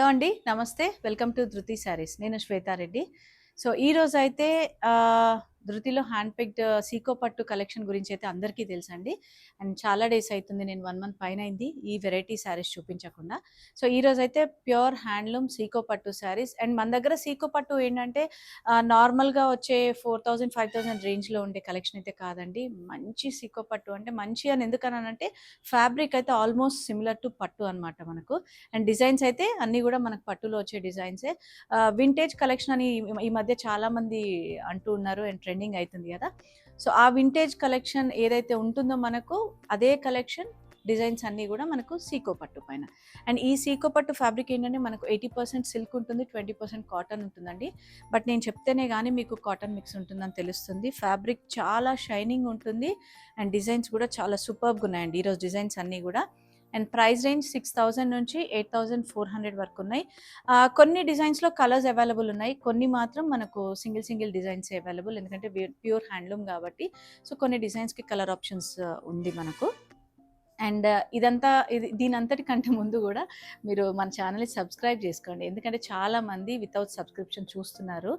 Hello అండి. నమస్తే. Welcome to ధృతి శారీస్. నేను శ్వేతారెడ్డి. సో, ఈరోజైతే ధృతిలో హ్యాండ్ పిక్డ్ సీకో పట్టు కలెక్షన్ గురించైతే అందరికీ తెలుసండి. అండ్ చాలా డేస్ అయితుంది. నేను 1 మంత్ పైనయింది ఈ వెరైటీ శారీస్ చూపించకుండా. సో, ఈరోజైతే ప్యూర్ హ్యాండ్లూమ్ సీకో పట్టు శారీస్ అండ్ మన దగ్గర సీకో పట్టు ఏంటంటే నార్మల్‌గా వచ్చే 4000, 5000 రేంజ్‌లో ఉండే కలెక్షన్ అయితే కాదండి. మంచి సీకో పట్టు అంటే మంచి అని ఎందుకన్నానంటే ఫ్యాబ్రిక్ అయితే ఆల్మోస్ట్ సిమిలర్ టు పట్టు అనమాట మనకు. అండ్ డిజైన్స్ అయితే అన్నీ గూడా మనకు పట్టులో వచ్చే డిజైన్సే. వింటేజ్ కలెక్షన్ అని ఈ మధ్య చాలామంది అంటూ ఉన్నారు అండ్ ట్రెండింగ్ అయితుంది గదా! సో, ఆ వింటేజ్ కలెక్షన్ ఏదైతే ఉంటుందో మనకు అదే కలెక్షన్ డిజైన్స్ అన్నీ గూడా మనకు సీకో పట్టు పైన. అండ్ ఈ సీకో పట్టు ఫ్యాబ్రిక్ ఏంటంటే మనకు 80% సిల్క్ ఉంటుంది, 20% కాటన్ ఉంటుందండి. బట్ నేను చెప్తేనే గానీ మీకు కాటన్ మిక్స్ ఉంటుందని తెలుస్తుంది. ఫ్యాబ్రిక్ చాలా షైనింగ్ ఉంటుంది అండ్ డిజైన్స్ గూడా చాలా సూపర్బ్‌గా ఉన్నాయండి ఈరోజు డిజైన్స్ అన్నీ గూడా. అండ్ ప్రైస్ రేంజ్ 6000 నుంచి 8400 వరకు ఉన్నాయి. కొన్ని డిజైన్స్‌లో కలర్స్ అవైలబుల్ ఉన్నాయి. కొన్ని మాత్రం మనకు సింగిల్ సింగిల్ డిజైన్సే అవైలబుల్. ఎందుకంటే ప్యూర్ హ్యాండ్లూమ్ కాబట్టి. సో, కొన్ని డిజైన్స్‌కి కలర్ ఆప్షన్స్ ఉంది మనకు. అండ్ దీనంతటి కంటే ముందు గూడా మీరు మన ఛానల్‌ని సబ్స్క్రైబ్ జేసుకోండి. ఎందుకంటే చాలామంది వితౌట్ సబ్స్క్రిప్షన్ చూస్తున్నారు.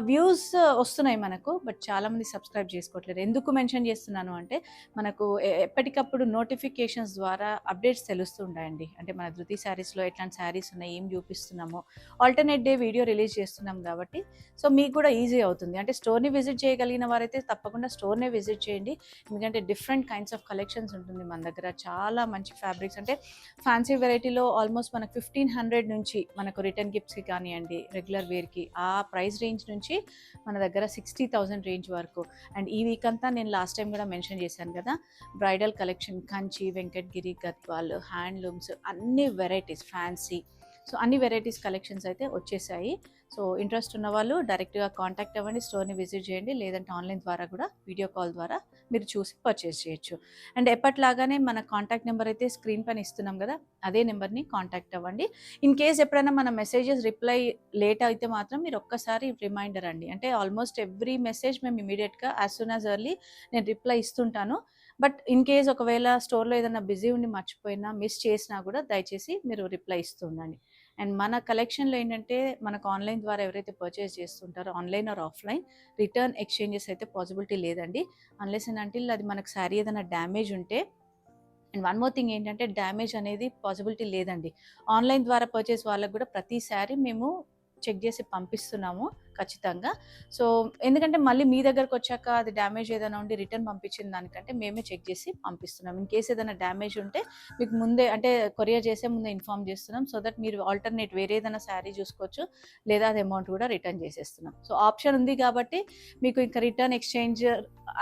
వ్యూస్ వస్తున్నాయి మనకు. బట్ చాలామంది సబ్స్క్రైబ్ జేసుకోవట్లేదు. ఎందుకు మెన్షన్ జేస్తున్నాను అంటే మనకు ఎప్పటికప్పుడు నోటిఫికేషన్స్ ద్వారా అప్డేట్స్ తెలుస్తూ ఉంటాయండి. అంటే మన ధృతి శారీస్‌లో ఎట్లాంటి శారీస్ ఉన్నాయి, ఏం జూపిస్తున్నామో ఆల్టర్‌నేట్ డే వీడియో రిలీజ్ చేస్తున్నాం గాబట్టి సో, మీకు గూడా ఈజీ అవుతుంది. అంటే స్టోర్‌ని విజిట్ చేయగలిగిన వారైతే తప్పకుండా స్టోర్‌నే విజిట్ చేయండి. ఎందుకంటే డిఫరెంట్ కైండ్స్ ఆఫ్ కలెక్షన్స్ ఉంటుంది మన దగ్గర. చాలా మంచి ఫ్యాబ్రిక్స్ అంటే ఫ్యాన్సీ వెరైటీలో ఆల్మోస్ట్ మనకు 1500 నుంచి మనకు రిటర్న్ గిఫ్ట్స్‌కి కానియండి, రెగ్యులర్ వేర్‌కి ఆ ప్రైస్ రేంజ్ నుంచి మన దగ్గర 60,000 రేంజ్ వరకు. అండ్ ఈ వీక్ అంతా నేను లాస్ట్ టైం కూడా మెన్షన్ చేశాను కదా! Bridal collection Kanchi, Venkatagiri, Gadwal, handlooms అన్ని వెరైటీస్ ఫ్యాన్సీ. సో, అన్ని వెరైటీస్ కలెక్షన్స్ అయితే వచ్చేసాయి. సో, ఇంట్రెస్ట్ ఉన్నవాళ్ళు డైరెక్ట్‌గా కాంటాక్ట్ అవ్వండి. స్టోర్‌ని విజిట్ చేయండి. లేదంటే ఆన్‌లైన్ ద్వారా కూడా వీడియో కాల్ ద్వారా మీరు చూసి పర్చేస్ చేయొచ్చు. అండ్ ఎప్పటిలాగానే మన కాంటాక్ట్ నెంబర్ అయితే స్క్రీన్ పైన ఇస్తున్నాం కదా! అదే నెంబర్‌ని కాంటాక్ట్ అవ్వండి. ఇన్ కేస్ ఎప్పుడైనా మన మెసేజెస్ రిప్లై లేట్ అయితే మాత్రం మీరు ఒక్కసారి రిమైండర్ అండి. అంటే ఆల్మోస్ట్ ఎవ్రీ మెసేజ్ మేము ఇమ్మీడియేట్‌గా యాస్ సూన్ యాస్ ఎర్లీ నేను రిప్లై ఇస్తుంటాను. బట్ ఇన్ కేస్ ఒకవేళ స్టోర్‌లో ఏదైనా బిజీ ఉండి మర్చిపోయినా, మిస్ చేసినా కూడా దయచేసి మీరు రిప్లై ఇస్తూ ఉండండి. అండ్ మన కలెక్షన్‌లో ఏంటంటే మనకు ఆన్‌లైన్ ద్వారా ఎవరైతే పర్చేస్ చేస్తుంటారో online or offline return exchanges అయితే పాసిబిలిటీ లేదండి. అన్‌లెస్ అండ్ అంటిల్ అది మనకు శారీ ఏదైనా డ్యామేజ్ ఉంటే అండ్ వన్ మోర్ థింగ్ ఏంటంటే డ్యామేజ్ అనేది పాసిబిలిటీ లేదండి. ఆన్‌లైన్ ద్వారా పర్చేస్ వాళ్ళకి కూడా ప్రతి శారీ మేము చెక్ చేసి పంపిస్తున్నాము ఖచ్చితంగా. సో, ఎందుకంటే మళ్ళీ మీ దగ్గరకొచ్చాక అది డ్యామేజ్ ఏదైనా ఉండి రిటర్న్ పంపించిన దానికంటే మేమే చెక్ చేసి పంపిస్తున్నాం. ఇన్ కేస్ ఏదైనా డ్యామేజ్ ఉంటే మీకు ముందే అంటే కొరియర్ చేసే ముందే ఇన్ఫార్మ్ చేస్తున్నాం. సో దట్ మీరు ఆల్టర్‌నేట్ వేరే ఏదైనా శారీ చూసుకోవచ్చు. లేదా అది అమౌంట్ కూడా రిటర్న్ చేసేస్తున్నాం. సో, ఆప్షన్ ఉంది కాబట్టి మీకు ఇంకా రిటర్న్ ఎక్స్‌చేంజ్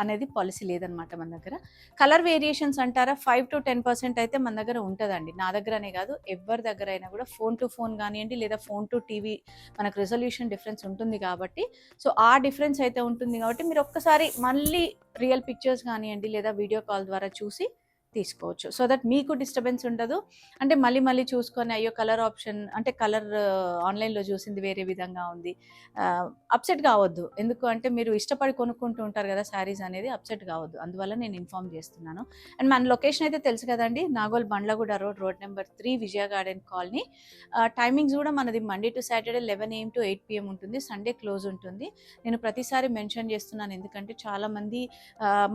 అనేది పాలిసీ లేదనమాట మన దగ్గర. కలర్ వేరియేషన్స్ అంటారా 5-10% అయితే మన దగ్గర ఉంటదండి. నా దగ్గరనే కాదు ఎవరి దగ్గరైనా కూడా ఫోన్ టు ఫోన్ గానియండి లేదా ఫోన్ టు టీవీ మనకు రిజల్యూషన్ డిఫరెన్స్ ఉంటుంది కాబట్టి సో, ఆ డిఫరెన్స్ అయితే ఉంటుంది కాబట్టి మీరు ఒక్కసారి మళ్ళీ రియల్ పిక్చర్స్ కానియండి లేదా వీడియో కాల్ ద్వారా చూసి తీసుకోవచ్చు. సో దట్ మీకు డిస్టర్బెన్స్ ఉండదు. అంటే మళ్ళీ మళ్ళీ చూసుకొని అయ్యో! కలర్ ఆప్షన్ అంటే కలర్ ఆన్‌లైన్‌లో చూసింది వేరే విధంగా ఉంది. అప్‌సెట్ కావద్దు. ఎందుకు అంటే మీరు ఇష్టపడి కొనుక్కుంటూ ఉంటారు కదా! శారీస్ అనేది అప్‌సెట్ కావద్దు. అందువల్ల నేను ఇన్ఫార్మ్ చేస్తున్నాను. అండ్ మన లొకేషన్ అయితే తెలుసు కదండీ! Nagole Bandlaguda road, road number 3 విజయ గార్డెన్ కాలనీ. టైమింగ్స్ కూడా మనది Monday to Saturday 11 AM to 8 PM ఉంటుంది. సండే క్లోజ్ ఉంటుంది. నేను ప్రతిసారి మెన్షన్ చేస్తున్నాను. ఎందుకంటే చాలామంది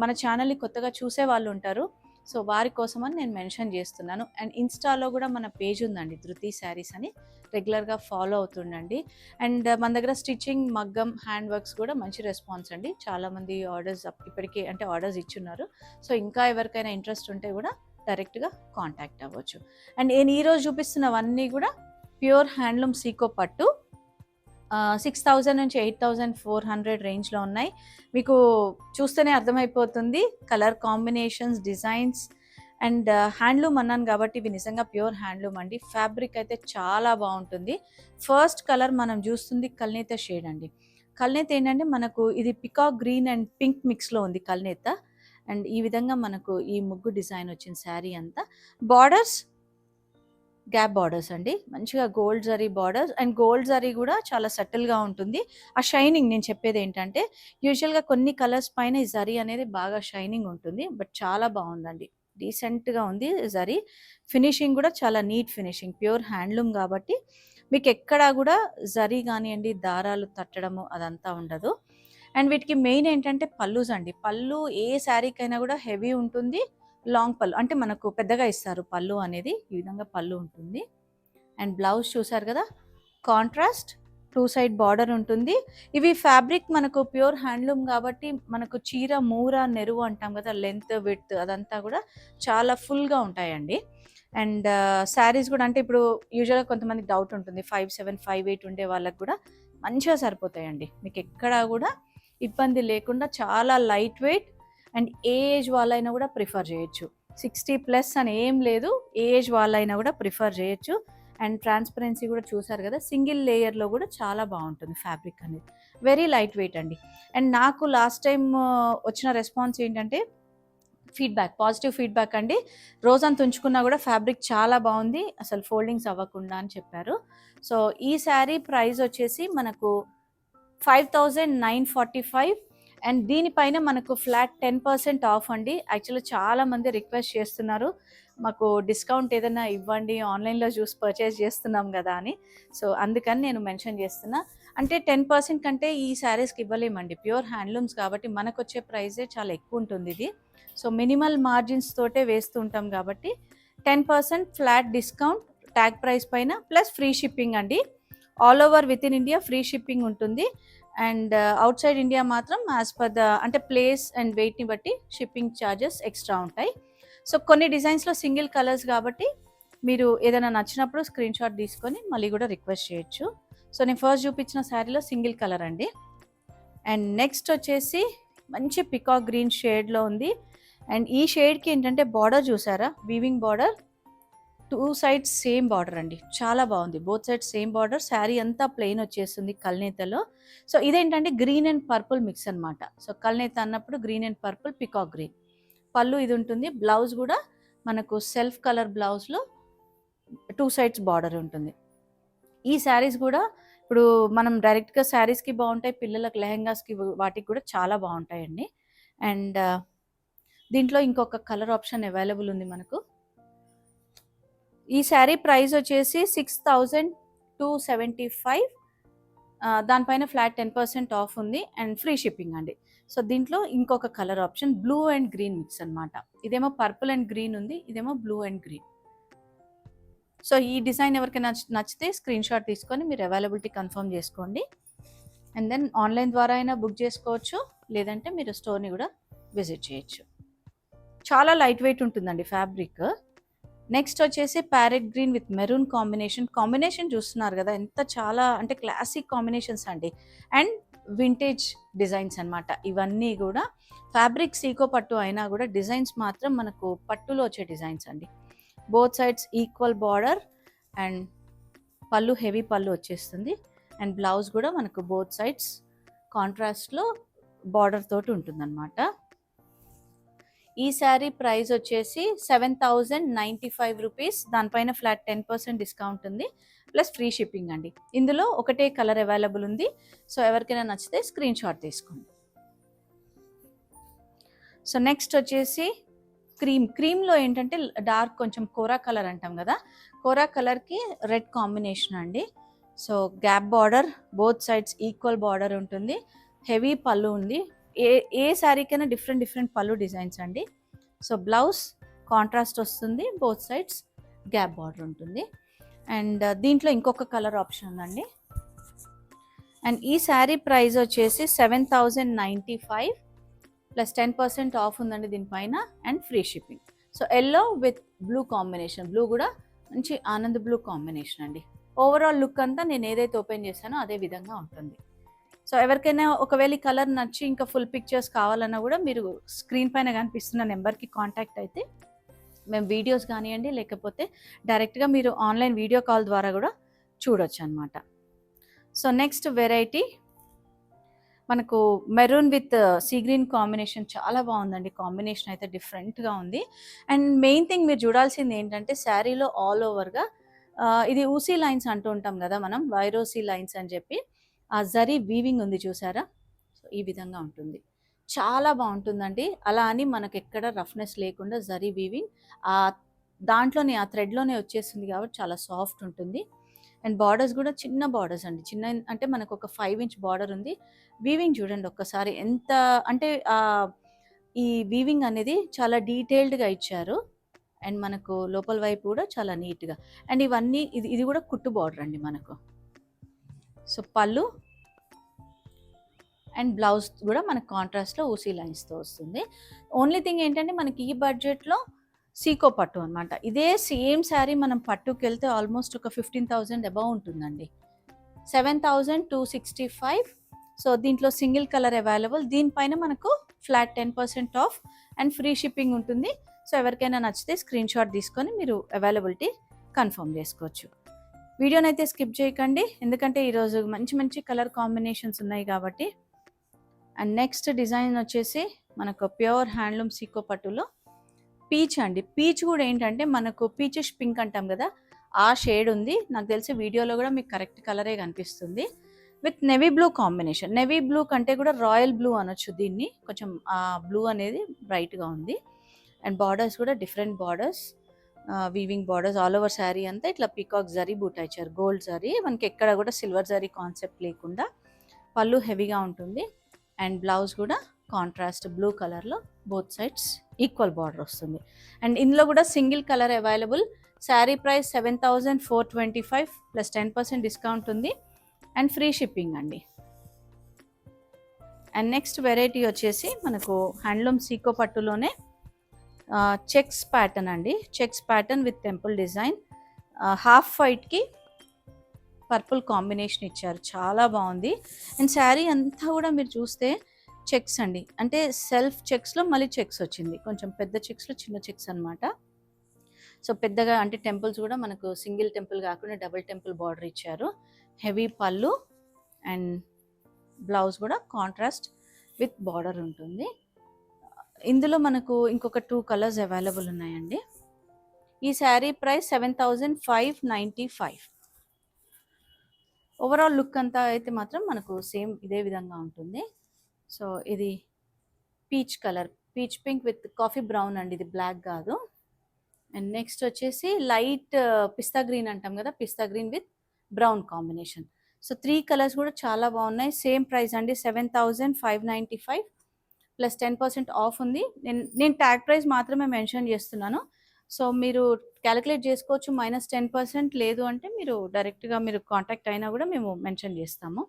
మన ఛానల్‌ని కొత్తగా చూసేవాళ్ళు ఉంటారు. సో, వారి కోసమని నేను మెన్షన్ చేస్తున్నాను. అండ్ ఇన్‌స్టాలో కూడా మన పేజ్ ఉందండి ధృతి శారీస్ అని. రెగ్యులర్‌గా ఫాలో అవుతుండండి. అండ్ మన దగ్గర స్టిచ్చింగ్, మగ్గం, హ్యాండ్ వర్క్స్ కూడా మంచి రెస్పాన్స్ అండి. చాలామంది ఆర్డర్స్ ఇప్పటికే అంటే ఆర్డర్స్ ఇచ్చున్నారు. సో, ఇంకా ఎవరికైనా ఇంట్రెస్ట్ ఉంటే కూడా డైరెక్ట్‌గా కాంటాక్ట్ అవ్వచ్చు. అండ్ నేను ఈరోజు చూపిస్తున్నవన్నీ కూడా ప్యూర్ హ్యాండ్లూమ్ సీకో పట్టు. 6000 నుంచి 8400 రేంజ్‌లో ఉన్నాయి. మీకు చూస్తేనే అర్థమైపోతుంది. Colour combinations, designs and handloom అన్నాను కాబట్టి ఇవి నిజంగా ప్యూర్ హ్యాండ్లూమ్ అండి. ఫ్యాబ్రిక్ అయితే చాలా బావుంటుంది. ఫస్ట్ కలర్ మనం చూస్తుంది కల్నేత షేడ్ అండి. కల్నేత ఏంటంటే మనకు ఇది పికాక్ గ్రీన్ అండ్ పింక్ మిక్స్‌లో ఉంది కల్నేత. అండ్ ఈ విధంగా మనకు ఈ ముగ్గు డిజైన్ వచ్చింది శారీ అంతా. బార్డర్స్ గ్యాప్ బార్డర్స్ అండి. మంచిగా gold zari borders and gold zari గూడా చాలా సటిల్‌గా ఉంటుంది. ఆ షైనింగ్ నేను చెప్పేదేంటంటే, యూజువల్‌గా కొన్ని కలర్స్ పైన ఈ జరీ అనేది బాగా షైనింగ్ ఉంటుంది. బట్ చాలా బావుందండి. డీసెంట్‌గా ఉంది జరీ. ఫినిషింగ్ గూడా చాలా నీట్ ఫినిషింగ్. ప్యూర్ హ్యాండ్లూమ్ గాబట్టి మీకు ఎక్కడా కూడా జరీ కానివ్వండి, దారాలు తట్టడము అదంతా ఉండదు. అండ్ వీటికి మెయిన్ ఏంటంటే పల్లూస్ అండి. పళ్ళు ఏ శారీకైనా కూడా హెవీ ఉంటుంది. లాంగ్ పళ్ళు అంటే మనకు పెద్దగా ఇస్తారు పళ్ళు అనేది. ఈ విధంగా పళ్ళు ఉంటుంది. అండ్ బ్లౌజ్ చూసారు కదా, కాంట్రాస్ట్ 2 సైడ్ బార్డర్ ఉంటుంది. ఇవి ఫ్యాబ్రిక్ మనకు ప్యూర్ హ్యాండ్లూమ్ కాబట్టి మనకు చీర మూర నెరువు అంటాం కదా, లెంత్ విడ్త్ అదంతా కూడా చాలా ఫుల్గా ఉంటాయండి. అండ్ శారీస్ కూడా అంటే ఇప్పుడు యూజువల్గా కొంతమందికి డౌట్ ఉంటుంది, 5'7", 5'8" ఉండే వాళ్ళకి కూడా మంచిగా సరిపోతాయండి. మీకు ఎక్కడా కూడా ఇబ్బంది లేకుండా చాలా light weight. And A age వాళ్ళైనా కూడా ప్రిఫర్ చేయొచ్చు. 60+ అని ఏం లేదు, ఏ ఏజ్ వాళ్ళైనా కూడా ప్రిఫర్ చేయొచ్చు. అండ్ ట్రాన్స్పరెన్సీ కూడా చూసారు కదా, సింగిల్ లేయర్లో కూడా చాలా బాగుంటుంది ఫ్యాబ్రిక్ అనేది. వెరీ లైట్ వెయిట్ అండి. అండ్ నాకు లాస్ట్ టైం వచ్చిన రెస్పాన్స్ ఏంటంటే ఫీడ్బ్యాక్, పాజిటివ్ ఫీడ్బ్యాక్ అండి. రోజంతా ఉంచుకున్నా కూడా ఫ్యాబ్రిక్ చాలా బాగుంది, అసలు ఫోల్డింగ్స్ అవ్వకుండా అని చెప్పారు. సో ఈ శారీ ప్రైస్ వచ్చేసి మనకు 5,945. అండ్ దీనిపైన మనకు ఫ్లాట్ 10% ఆఫ్ అండి. యాక్చువల్లీ చాలామంది రిక్వెస్ట్ చేస్తున్నారు, మాకు డిస్కౌంట్ ఏదైనా ఇవ్వండి, ఆన్లైన్లో చూసి పర్చేస్ చేస్తున్నాం కదా అని. సో అందుకని నేను మెన్షన్ చేస్తున్నా. అంటే 10% కంటే ఈ శారీస్కి ఇవ్వలేమండి, ప్యూర్ హ్యాండ్లూమ్స్ కాబట్టి మనకు వచ్చే ప్రైజే చాలా ఎక్కువ ఉంటుంది ఇది. సో మినిమల్ మార్జిన్స్ తోటే వేస్తుంటాం కాబట్టి 10% ఫ్లాట్ డిస్కౌంట్ ట్యాగ్ ప్రైస్ పైన ప్లస్ ఫ్రీ షిప్పింగ్ అండి. All over with in India free shipping ఉంటుంది. అండ్ అవుట్ సైడ్ ఇండియా మాత్రం యాజ్ పర్ ద అంటే ప్లేస్ అండ్ వెయిట్ని బట్టి షిప్పింగ్ ఛార్జెస్ ఎక్స్ట్రా ఉంటాయి. సో కొన్ని డిజైన్స్లో సింగిల్ కలర్స్ కాబట్టి మీరు ఏదైనా నచ్చినప్పుడు స్క్రీన్ షాట్ తీసుకొని మళ్ళీ కూడా రిక్వెస్ట్ చేయొచ్చు. సో నేను ఫస్ట్ చూపించిన శారీలో సింగిల్ కలర్ అండి. అండ్ నెక్స్ట్ వచ్చేసి మంచి పికాక్ గ్రీన్ షేడ్లో ఉంది. అండ్ ఈ షేడ్కి ఏంటంటే బార్డర్ చూసారా, weaving border, 2 sides same border అండి, చాలా బాగుంది. Both sides same border, sari అంతా ప్లెయిన్ వచ్చేస్తుంది కల్నేతలో. సో ఇదేంటంటే గ్రీన్ అండ్ పర్పుల్ మిక్స్ అనమాట. సో కల్నేత అన్నప్పుడు green and purple, peacock green. పళ్ళు ఇది ఉంటుంది. బ్లౌజ్ కూడా మనకు సెల్ఫ్ కలర్ బ్లౌజ్లో 2 సైడ్స్ బార్డర్ ఉంటుంది. ఈ శారీస్ కూడా ఇప్పుడు మనం డైరెక్ట్గా శారీస్కి బాగుంటాయి, పిల్లలకు లెహెంగాస్కి వాటికి కూడా చాలా బాగుంటాయండి. అండ్ దీంట్లో ఇంకొక కలర్ ఆప్షన్ అవైలబుల్ ఉంది మనకు. ఈ శారీ ప్రైస్ వచ్చేసి 6,275. దానిపైన ఫ్లాట్ 10% ఆఫ్ ఉంది అండ్ ఫ్రీ షిప్పింగ్ అండి. సో దీంట్లో ఇంకొక colour option blue and green mix అనమాట. ఇదేమో పర్పుల్ అండ్ గ్రీన్ ఉంది, ఇదేమో బ్లూ అండ్ గ్రీన్. సో ఈ డిజైన్ ఎవరికైనా నచ్చితే స్క్రీన్ షాట్ తీసుకొని మీరు అవైలబిలిటీ కన్ఫర్మ్ చేసుకోండి. అండ్ దెన్ ఆన్లైన్ ద్వారా అయినా బుక్ చేసుకోవచ్చు, లేదంటే మీరు స్టోర్ని కూడా విజిట్ చేయొచ్చు. చాలా లైట్ వెయిట్ ఉంటుందండి ఫ్యాబ్రిక్. నెక్స్ట్ వచ్చేసి parrot green with maroon combination చూస్తున్నారు కదా, ఎంత చాలా అంటే క్లాసిక్ కాంబినేషన్స్ అండి. అండ్ వింటేజ్ డిజైన్స్ అనమాట ఇవన్నీ కూడా. ఫ్యాబ్రిక్ సీకో పట్టు అయినా కూడా డిజైన్స్ మాత్రం మనకు పట్టులో వచ్చే డిజైన్స్ అండి. Both sides equal border and పళ్ళు హెవీ పళ్ళు వచ్చేస్తుంది. అండ్ బ్లౌజ్ కూడా మనకు బోత్ సైడ్స్ కాంట్రాస్ట్లో బార్డర్ తోటి ఉంటుందన్నమాట. ఈ శారీ ప్రైస్ వచ్చేసి 7,095 రూపీస్. దానిపైన ఫ్లాట్ 10% డిస్కౌంట్ ఉంది ప్లస్ ఫ్రీ షిప్పింగ్ అండి. ఇందులో ఒకటే కలర్ అవైలబుల్ ఉంది. సో ఎవరికైనా నచ్చితే స్క్రీన్ షాట్ తీసుకోండి. సో నెక్స్ట్ వచ్చేసి క్రీమ్లో ఏంటంటే డార్క్ కొంచెం కోరా కలర్ అంటాం కదా, కోరా కలర్కి రెడ్ కాంబినేషన్ అండి. So gap border, both sides equal border ఉంటుంది, హెవీ పళ్ళు ఉంది. ఏ శారీకైనా డిఫరెంట్ పళ్ళు డిజైన్స్ అండి. సో బ్లౌజ్ కాంట్రాస్ట్ వస్తుంది, బోత్ సైడ్స్ గ్యాప్ బార్డర్ ఉంటుంది. అండ్ దీంట్లో ఇంకొక కలర్ ఆప్షన్ ఉందండి. అండ్ ఈ శారీ ప్రైస్ వచ్చేసి 7,095 ప్లస్ 10% ఆఫ్ ఉందండి దీనిపైన and free shipping. So yellow with blue combination, blue కూడా మంచి ఆనంద్ బ్లూ కాంబినేషన్ అండి. ఓవరాల్ లుక్ అంతా నేను ఏదైతే ఓపెన్ చేశానో అదే విధంగా ఉంటుంది. సో ఎవరికైనా ఒకవేళ ఈ కలర్ నచ్చి ఇంకా ఫుల్ పిక్చర్స్ కావాలన్నా కూడా మీరు స్క్రీన్ పైన కనిపిస్తున్న నెంబర్కి కాంటాక్ట్ అయితే మేము వీడియోస్ కానివ్వండి, లేకపోతే డైరెక్ట్గా మీరు ఆన్లైన్ వీడియో కాల్ ద్వారా కూడా చూడొచ్చు అనమాట. సో నెక్స్ట్ వెరైటీ మనకు maroon with sea green combination, చాలా బాగుందండి. కాంబినేషన్ అయితే డిఫరెంట్గా ఉంది. అండ్ మెయిన్ థింగ్ మీరు చూడాల్సింది ఏంటంటే శారీలో ఆల్ ఓవర్గా ఇది ఊసీ లైన్స్ అంటూ ఉంటాం కదా మనం, వైరోసీ లైన్స్ అని చెప్పి, ఆ జరీ వీవింగ్ ఉంది చూసారా. సో ఈ విధంగా ఉంటుంది, చాలా బాగుంటుందండి. అలా అని మనకు ఎక్కడ రఫ్నెస్ లేకుండా జరీ వీవింగ్ దాంట్లోనే ఆ థ్రెడ్లోనే వచ్చేస్తుంది కాబట్టి చాలా సాఫ్ట్ ఉంటుంది. అండ్ బార్డర్స్ కూడా చిన్న బార్డర్స్ అండి. చిన్న అంటే మనకు ఒక 5 ఇంచ్ బార్డర్ ఉంది. వీవింగ్ చూడండి ఒక్కసారి ఎంత అంటే ఈ వీవింగ్ అనేది చాలా డీటెయిల్డ్‌గా ఇచ్చారు. అండ్ మనకు లోపల వైపు కూడా చాలా నీట్‌గా. అండ్ ఇవన్నీ ఇది కూడా కుట్టు బార్డర్ అండి మనకు. సో పళ్ళు అండ్ బ్లౌజ్ కూడా మనకు కాంట్రాస్ట్‌లో ఊసీ లైన్స్‌తో వస్తుంది. ఓన్లీ థింగ్ ఏంటంటే మనకి ఈ బడ్జెట్‌లో సీకో పట్టు అనమాట. ఇదే సేమ్ శారీ మనం పట్టుకెళ్తే ఆల్మోస్ట్ ఒక 15,000 అబౌవ్ ఉంటుందండి. 7,265. సో దీంట్లో సింగిల్ కలర్ అవైలబుల్. దీనిపైన మనకు flat 10% of and free shipping ఉంటుంది. సో ఎవరికైనా నచ్చితే స్క్రీన్ షాట్ తీసుకొని మీరు అవైలబిలిటీ కన్ఫర్మ్ చేసుకోవచ్చు. వీడియోనైతే స్కిప్ చేయకండి, ఎందుకంటే ఈరోజు మంచి మంచి కలర్ కాంబినేషన్స్ ఉన్నాయి కాబట్టి. అండ్ నెక్స్ట్ డిజైన్ వచ్చేసి మనకు ప్యూర్ హ్యాండ్లూమ్ సీకో పట్టులో పీచ్ అండి. పీచ్ కూడా ఏంటంటే మనకు పీచిష్ పింక్ అంటాం కదా, ఆ షేడ్ ఉంది. నాకు తెలిసి వీడియోలో కూడా మీకు కరెక్ట్ కలరే కనిపిస్తుంది. With navy blue combination. Navy blue కంటే కూడా రాయల్ బ్లూ అనొచ్చు దీన్ని. కొంచెం ఆ బ్లూ అనేది బ్రైట్గా ఉంది. అండ్ బార్డర్స్ కూడా different borders, weaving borders all over sari అంతా ఇట్లా పీకాక్ జరీ బూటా ఇచ్చారు. గోల్డ్ జరీ, మనకి ఎక్కడ కూడా సిల్వర్ జరీ కాన్సెప్ట్ లేకుండా. పళ్ళు హెవీగా ఉంటుంది. అండ్ బ్లౌజ్ కూడా కాంట్రాస్ట్ బ్లూ కలర్లో బోత్ సైడ్స్ ఈక్వల్ బార్డర్ వస్తుంది. అండ్ ఇందులో కూడా single colour available. Sari price 7,425 plus 10% discount ఉంది అండ్ ఫ్రీ షిప్పింగ్ అండి. అండ్ నెక్స్ట్ వెరైటీ వచ్చేసి మనకు హ్యాండ్లూమ్ సీకో పట్టులోనే చెక్స్ ప్యాటర్న్ అండి. Checks pattern with temple design. Half వైట్కి పర్పుల్ కాంబినేషన్ ఇచ్చారు, చాలా బాగుంది. అండ్ శారీ అంతా కూడా మీరు చూస్తే చెక్స్ అండి, అంటే సెల్ఫ్ చెక్స్లో మళ్ళీ చెక్స్ వచ్చింది. కొంచెం పెద్ద చెక్స్లో చిన్న చెక్స్ అనమాట. సో పెద్దగా అంటే టెంపుల్స్ కూడా మనకు సింగిల్ టెంపుల్ కాకుండా డబుల్ టెంపుల్ బార్డర్ ఇచ్చారు. హెవీ పళ్ళు అండ్ బ్లౌజ్ కూడా కాంట్రాస్ట్ విత్ బార్డర్ ఉంటుంది. ఇందులో మనకు ఇంకొక 2 కలర్స్ అవైలబుల్ ఉన్నాయండి. ఈ శారీ ప్రైస్ 7,595. ఓవరాల్ లుక్ అంతా అయితే మాత్రం మనకు సేమ్ ఇదే విధంగా ఉంటుంది. సో ఇది peach colour, peach pink with coffee brown అండి, ఇది బ్లాక్ కాదు. అండ్ నెక్స్ట్ వచ్చేసి లైట్ పిస్తా గ్రీన్ అంటాం కదా, pista green with brown combination. So 3 colours కూడా చాలా బాగున్నాయి. సేమ్ ప్రైస్ అండి, 7,595 ప్లస్ 10% ఆఫ్ ఉంది. నేను ట్యాగ్ ప్రైస్ మాత్రమే మెన్షన్ చేస్తున్నాను. సో మీరు క్యాలిక్యులేట్ చేసుకోవచ్చు. -10% లేదు అంటే మీరు డైరెక్ట్గా మీరు కాంటాక్ట్ అయినా కూడా మేము మెన్షన్ చేస్తాము.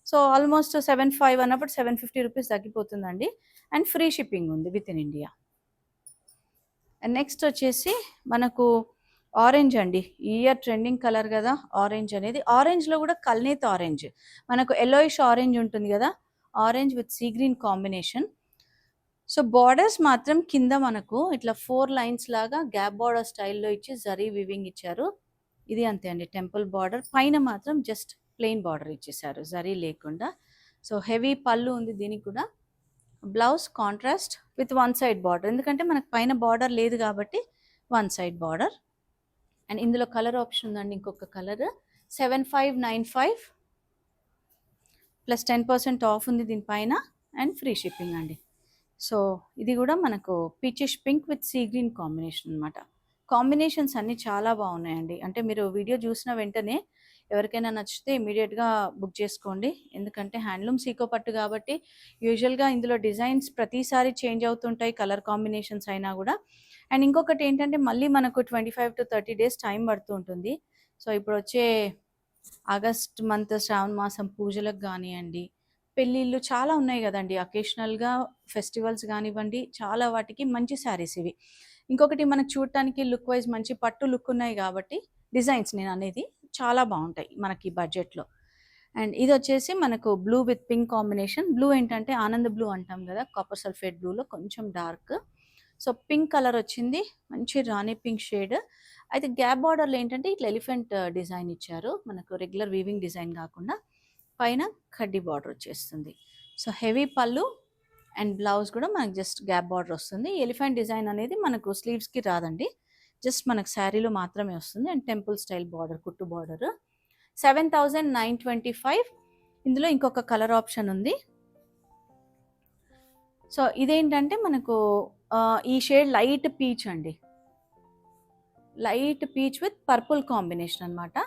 సో ఆల్మోస్ట్ 7,500 అన్నప్పుడు 750 రూపీస్ తగ్గిపోతుందండి. అండ్ ఫ్రీ షిప్పింగ్ ఉంది with in India. And next వచ్చేసి మనకు ఆరెంజ్ అండి. ఈ ఇయర్ ట్రెండింగ్ కలర్ కదా ఆరెంజ్ అనేది. ఆరెంజ్లో కూడా కల్నేత్ ఆరెంజ్, మనకు ఎల్లోయిష్ ఆరెంజ్ ఉంటుంది కదా, orange with sea green combination. So borders మాత్రం కింద మనకు ఇట్లా 4 లైన్స్ లాగా గ్యాప్ బార్డర్ స్టైల్లో ఇచ్చి జరీ వివింగ్ ఇచ్చారు. ఇది అంతే అండి టెంపుల్ బార్డర్. పైన మాత్రం జస్ట్ ప్లెయిన్ బార్డర్ ఇచ్చేసారు జరీ లేకుండా. సో హెవీ పళ్ళు ఉంది దీనికి కూడా. Blouse contrast with 1 side border, ఎందుకంటే మనకు పైన బార్డర్ లేదు కాబట్టి 1 సైడ్ బార్డర్. అండ్ ఇందులో కలర్ ఆప్షన్ ఉందండి, ఇంకొక కలర్ 7,595 ప్లస్ 10% ఆఫ్ ఉంది దీనిపైన అండ్ ఫ్రీ షిప్పింగ్ అండి. సో ఇది కూడా మనకు peachish pink with sea green combination అనమాట. కాంబినేషన్స్ అన్నీ చాలా బాగున్నాయండి. అంటే మీరు వీడియో చూసిన వెంటనే ఎవరికైనా నచ్చితే ఇమీడియట్గా బుక్ చేసుకోండి, ఎందుకంటే హ్యాండ్లూమ్ సీకో పట్టు కాబట్టి యూజువల్గా ఇందులో డిజైన్స్ ప్రతిసారి చేంజ్ అవుతుంటాయి, కలర్ కాంబినేషన్స్ అయినా కూడా. అండ్ ఇంకొకటి ఏంటంటే మళ్ళీ మనకు 25 to 30 days టైం పడుతూ ఉంటుంది. సో ఇప్పుడు వచ్చే ఆగస్ట్ మంత్ శ్రావణ మాసం పూజలకు కానివ్వండి, పెళ్ళిళ్ళు చాలా ఉన్నాయి కదండి, అకేషనల్గా ఫెస్టివల్స్ కానివ్వండి, చాలా వాటికి మంచి శారీస్ ఇవి. ఇంకొకటి మనకు చూడటానికి లుక్ వైజ్ మంచి పట్టు లుక్ ఉన్నాయి కాబట్టి డిజైన్స్ నేను అనేది చాలా బాగుంటాయి మనకి బడ్జెట్లో. అండ్ ఇది వచ్చేసి మనకు blue with pink combination. Blue ఏంటంటే ఆనంద్ బ్లూ అంటాం కదా, కాపర్ సల్ఫేట్ బ్లూలో కొంచెం డార్క్. సో పింక్ కలర్ వచ్చింది, మంచి రాణి పింక్ షేడ్. అయితే గ్యాప్ బార్డర్లో ఏంటంటే ఇట్లా ఎలిఫెంట్ డిజైన్ ఇచ్చారు, మనకు రెగ్యులర్ వీవింగ్ డిజైన్ కాకుండా పైన కడ్డీ బార్డర్ వచ్చేస్తుంది. సో హెవీ పళ్ళు అండ్ బ్లౌజ్ కూడా మనకు జస్ట్ గ్యాప్ బార్డర్ వస్తుంది. ఎలిఫెంట్ డిజైన్ అనేది మనకు స్లీవ్స్కి రాదండి, జస్ట్ మనకు శారీలో మాత్రమే వస్తుంది. అండ్ టెంపుల్ స్టైల్ బార్డర్, కుట్టు బార్డర్. 7,925. ఇందులో ఇంకొక కలర్ ఆప్షన్ ఉంది. సో ఇదేంటంటే మనకు ఈ షేడ్ లైట్ పీచ్ అండి, light peach with purple combination అనమాట.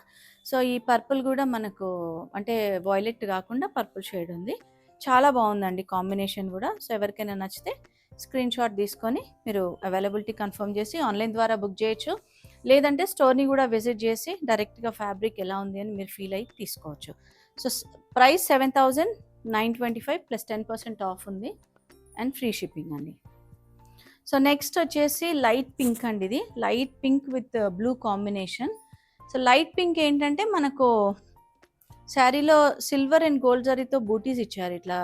సో ఈ పర్పుల్ కూడా మనకు అంటే వాయిలెట్ కాకుండా పర్పుల్ షేడ్ ఉంది. చాలా బాగుందండి కాంబినేషన్ కూడా. సో ఎవరికైనా నచ్చితే స్క్రీన్ షాట్ తీసుకొని మీరు అవైలబిలిటీ కన్ఫర్మ్ చేసి ఆన్లైన్ ద్వారా బుక్ చేయొచ్చు. లేదంటే స్టోర్ని కూడా విజిట్ చేసి డైరెక్ట్గా ఫ్యాబ్రిక్ ఎలా ఉంది అని మీరు ఫీల్ అయ్యి తీసుకోవచ్చు. సో ప్రైస్ 7,925 ప్లస్ 10% ఆఫ్ ఉంది అండ్ ఫ్రీ షిప్పింగ్ అండి. సో నెక్స్ట్ వచ్చేసి లైట్ పింక్ అండి. ఇది light pink with blue combination. So light pink ఏంటంటే మనకు శారీలో సిల్వర్ అండ్ గోల్డ్ జరీతో బూటీస్ ఇచ్చారు ఇట్లా,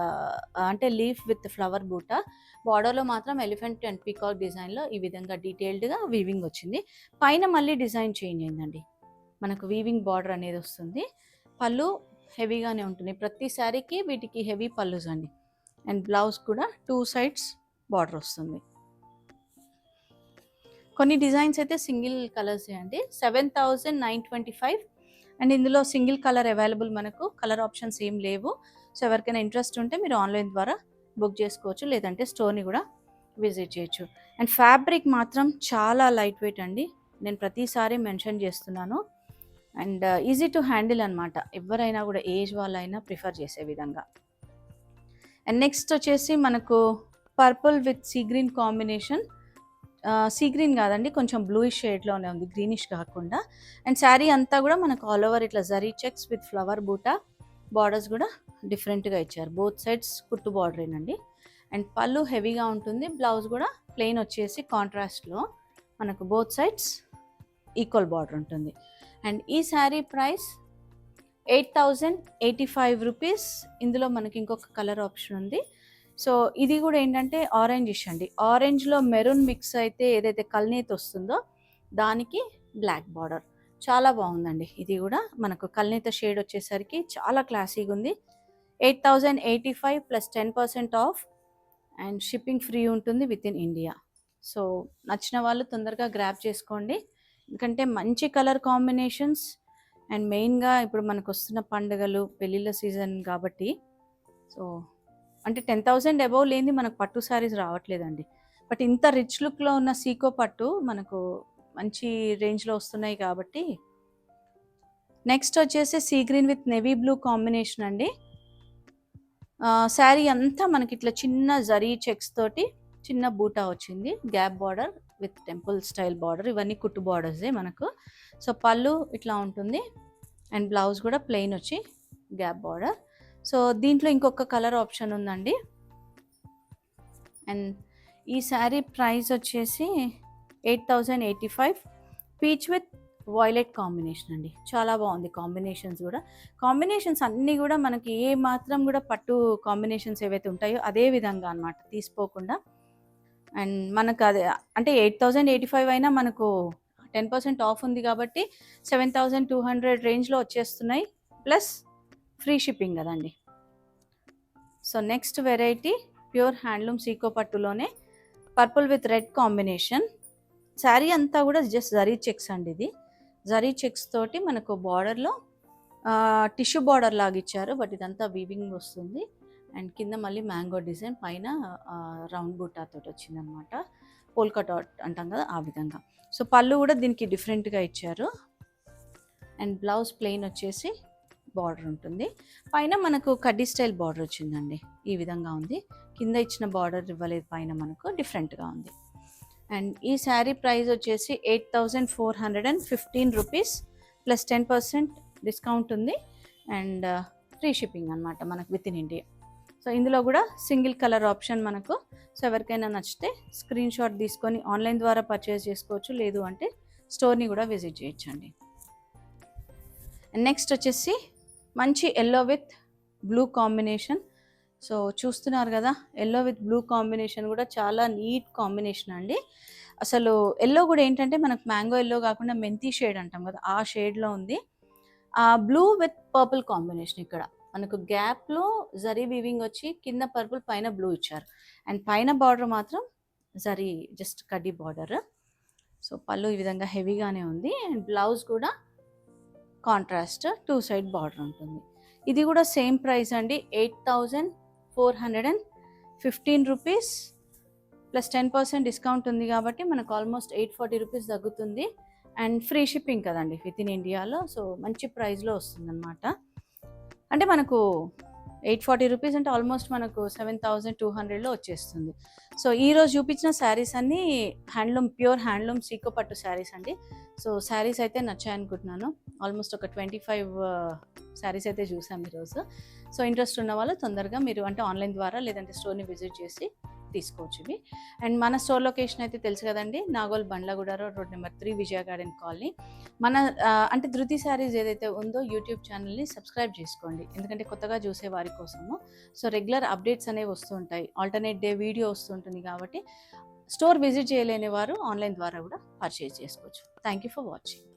అంటే లీఫ్ విత్ ఫ్లవర్ బూట. బార్డర్లో మాత్రం ఎలిఫెంట్ అండ్ పీకాక్ డిజైన్లో ఈ విధంగా డీటెయిల్డ్గా వీవింగ్ వచ్చింది. పైన మళ్ళీ డిజైన్ చేంజ్ అయిందండి. మనకు వీవింగ్ బార్డర్ అనేది వస్తుంది. పళ్ళు హెవీగానే ఉంటుంది. ప్రతి శారీకి వీటికి హెవీ పళ్ళుస్ అండి. అండ్ బ్లౌజ్ కూడా 2 సైడ్స్ బార్డర్ వస్తుంది. కొన్ని డిజైన్స్ అయితే సింగిల్ కలర్స్ అండి. 7,925 అండ్ ఇందులో సింగిల్ కలర్ అవైలబుల్. మనకు కలర్ ఆప్షన్స్ ఏం లేవు. సో ఎవరికైనా ఇంట్రెస్ట్ ఉంటే మీరు ఆన్లైన్ ద్వారా బుక్ చేసుకోవచ్చు, లేదంటే స్టోర్ని కూడా విజిట్ చేయొచ్చు. అండ్ ఫ్యాబ్రిక్ మాత్రం చాలా లైట్ వెయిట్ అండి. నేను ప్రతిసారి మెన్షన్ చేస్తున్నాను. అండ్ ఈజీ టు హ్యాండిల్ అనమాట. ఎవరైనా కూడా ఏజ్ వాళ్ళైనా ప్రిఫర్ చేసే విధంగా. అండ్ నెక్స్ట్ వచ్చేసి మనకు purple with sea green combination. Sea green కాదండి, కొంచెం బ్లూయిష్ షేడ్లోనే ఉంది, గ్రీనిష్ కాకుండా. అండ్ శారీ అంతా కూడా మనకు ఆల్ ఓవర్ ఇట్లా జరీ చెక్స్ విత్ ఫ్లవర్ బూటా. బార్డర్స్ కూడా డిఫరెంట్గా ఇచ్చారు. బోత్ సైడ్స్ కుట్టు బార్డరేనండి. అండ్ పళ్ళు హెవీగా ఉంటుంది. బ్లౌజ్ కూడా ప్లెయిన్ వచ్చేసి కాంట్రాస్ట్లో మనకు బోత్ సైడ్స్ ఈక్వల్ బార్డర్ ఉంటుంది. అండ్ ఈ శారీ ప్రైస్ 8,085 రూపీస్. ఇందులో మనకి ఇంకొక కలర్ ఆప్షన్ ఉంది. సో ఇది కూడా ఏంటంటే ఆరెంజిష్ అండి. ఆరెంజ్లో మెరూన్ మిక్స్ అయితే ఏదైతే కల్నేత్ వస్తుందో దానికి బ్లాక్ బార్డర్. చాలా బాగుందండి. ఇది కూడా మనకు కల్నేత షేడ్ వచ్చేసరికి చాలా క్లాసీగా ఉంది. 8,085 plus 10% of and shipping free ఉంటుంది విత్ ఇన్ ఇండియా. సో నచ్చిన వాళ్ళు తొందరగా గ్రాబ్ చేసుకోండి. ఎందుకంటే మంచి కలర్ కాంబినేషన్స్ అండ్ మెయిన్గా ఇప్పుడు మనకు వస్తున్న పండుగలు పెళ్ళిళ్ళ సీజన్ కాబట్టి, సో అంటే 10,000 అబౌవ్ లేని మనకు పట్టు శారీస్ రావట్లేదండి. బట్ ఇంత రిచ్ లుక్లో ఉన్న సీకో పట్టు మనకు మంచి రేంజ్లో వస్తున్నాయి కాబట్టి. నెక్స్ట్ వచ్చేసి sea green with navy blue combination అండి. శారీ అంతా మనకి ఇట్లా చిన్న జరీ చెక్స్ తోటి చిన్న బూటా వచ్చింది. Gap border with temple style border. ఇవన్నీ కుట్టు బార్డర్సే మనకు. సో పళ్ళు ఇట్లా ఉంటుంది అండ్ బ్లౌజ్ కూడా ప్లెయిన్ వచ్చి గ్యాప్ బార్డర్. సో దీంట్లో ఇంకొక కలర్ ఆప్షన్ ఉందండి. అండ్ ఈ శారీ ప్రైస్ వచ్చేసి 8,085 పీచ్ విత్ వాయిలెట్ కాంబినేషన్ అండి. చాలా బాగుంది కాంబినేషన్స్ కూడా. కాంబినేషన్స్ అన్నీ కూడా మనకి ఏ మాత్రం కూడా పట్టు కాంబినేషన్స్ ఏవైతే ఉంటాయో అదే విధంగా అనమాట, తీసిపోకుండా. అండ్ మనకు అదే అంటే 8,085 అయినా మనకు 10% ఆఫ్ ఉంది కాబట్టి 7,200 రేంజ్లో వచ్చేస్తున్నాయి, ప్లస్ ఫ్రీ షిప్పింగ్ కదండి. So next variety pure handloom సీకో పట్టులోనే purple with red combination. Sari అంతా కూడా జస్ట్ జరీ చెక్స్ అండి. ఇది జరీ చెక్స్ తోటి మనకు బార్డర్లో టిష్యూ బార్డర్ లాగా ఇచ్చారు, బట్ ఇదంతా వీవింగ్ వస్తుంది. అండ్ కింద మళ్ళీ మ్యాంగో డిజైన్, పైన రౌండ్ బూటాతో వచ్చిందనమాట. పోల్కా డాట్ అంటాం కదా ఆ విధంగా. సో పళ్ళు కూడా దీనికి డిఫరెంట్గా ఇచ్చారు. అండ్ బ్లౌజ్ ప్లెయిన్ వచ్చేసి బార్డర్ ఉంటుంది. పైన మనకు కడ్డీ స్టైల్ బార్డర్ వచ్చిందండి. ఈ విధంగా ఉంది. కింద ఇచ్చిన బార్డర్ ఇవ్వలేదు, పైన మనకు డిఫరెంట్గా ఉంది. అండ్ ఈ శారీ ప్రైస్ వచ్చేసి 8,415 రూపీస్ ప్లస్ 10% డిస్కౌంట్ ఉంది అండ్ ఫ్రీ షిప్పింగ్ అనమాట మనకు విత్ ఇన్ ఇండియా. సో ఇందులో కూడా సింగిల్ కలర్ ఆప్షన్ మనకు. సో ఎవరికైనా నచ్చితే స్క్రీన్ షాట్ తీసుకొని ఆన్లైన్ ద్వారా పర్చేస్ చేసుకోవచ్చు, లేదు అంటే స్టోర్ని కూడా విజిట్ చేయొచ్చండి. అండ్ నెక్స్ట్ వచ్చేసి మంచి yellow with blue combination. So చూస్తున్నారు కదా, ఎల్లో విత్ బ్లూ కాంబినేషన్ కూడా చాలా నీట్ కాంబినేషన్ అండి. అసలు ఎల్లో కూడా ఏంటంటే మనకు మ్యాంగో ఎల్లో కాకుండా మెంతి షేడ్ అంటాం కదా, ఆ షేడ్లో ఉంది. Blue with purple combination. ఇక్కడ మనకు గ్యాప్లో జరీ వీవింగ్ వచ్చి కింద పర్పుల్ పైన బ్లూ ఇచ్చారు. అండ్ పైన బార్డర్ మాత్రం జరీ జస్ట్ కడ్డీ బార్డర్. సో పళ్ళు ఈ విధంగా హెవీగానే ఉంది. అండ్ బ్లౌజ్ కూడా కాంట్రాస్ట్ 2 సైడ్ బార్డర్ ఉంటుంది. ఇది కూడా సేమ్ ప్రైస్ అండి, 8,415 రూపీస్ ప్లస్ 10% డిస్కౌంట్ ఉంది కాబట్టి మనకు ఆల్మోస్ట్ 840 రూపీస్ తగ్గుతుంది. అండ్ ఫ్రీ షిప్పింగ్ కదండి విత్ ఇన్ ఇండియాలో. సో మంచి ప్రైస్లో వస్తుందన్నమాట. అంటే మనకు 840 రూపీస్ అంటే ఆల్మోస్ట్ మనకు 7200లో వచ్చేస్తుంది. సో ఈరోజు చూపించిన శారీస్ అన్నీ హ్యాండ్లూమ్, ప్యూర్ హ్యాండ్లూమ్ సీకో పట్టు శారీస్ అండి. సో శారీస్ అయితే నచ్చాయనుకుంటున్నాను. ఆల్మోస్ట్ ఒక 25 శారీస్ అయితే చూసాం ఈరోజు. సో ఇంట్రెస్ట్ ఉన్న వాళ్ళు తొందరగా మీరు అంటే ఆన్లైన్ ద్వారా లేదంటే స్టోర్ని విజిట్ చేసి తీసుకోవచ్చు ఇవి. అండ్ మన స్టోర్ లొకేషన్ అయితే తెలుసు కదండి, నాగోల్ బండ్లగూడ రోడ్ నెంబర్ 3 విజయ గార్డెన్ కాలనీ. మన అంటే ధృతి శారీస్ ఏదైతే ఉందో యూట్యూబ్ ఛానల్ని సబ్స్క్రైబ్ చేసుకోండి, ఎందుకంటే కొత్తగా చూసే వారి కోసము. సో రెగ్యులర్ అప్డేట్స్ అనేవి వస్తూ ఉంటాయి, ఆల్టర్నేట్ డే వీడియో వస్తుంటుంది కాబట్టి స్టోర్ విజిట్ చేయలేని వారు ఆన్లైన్ ద్వారా కూడా పర్చేజ్ చేసుకోవచ్చు. Thank you for watching.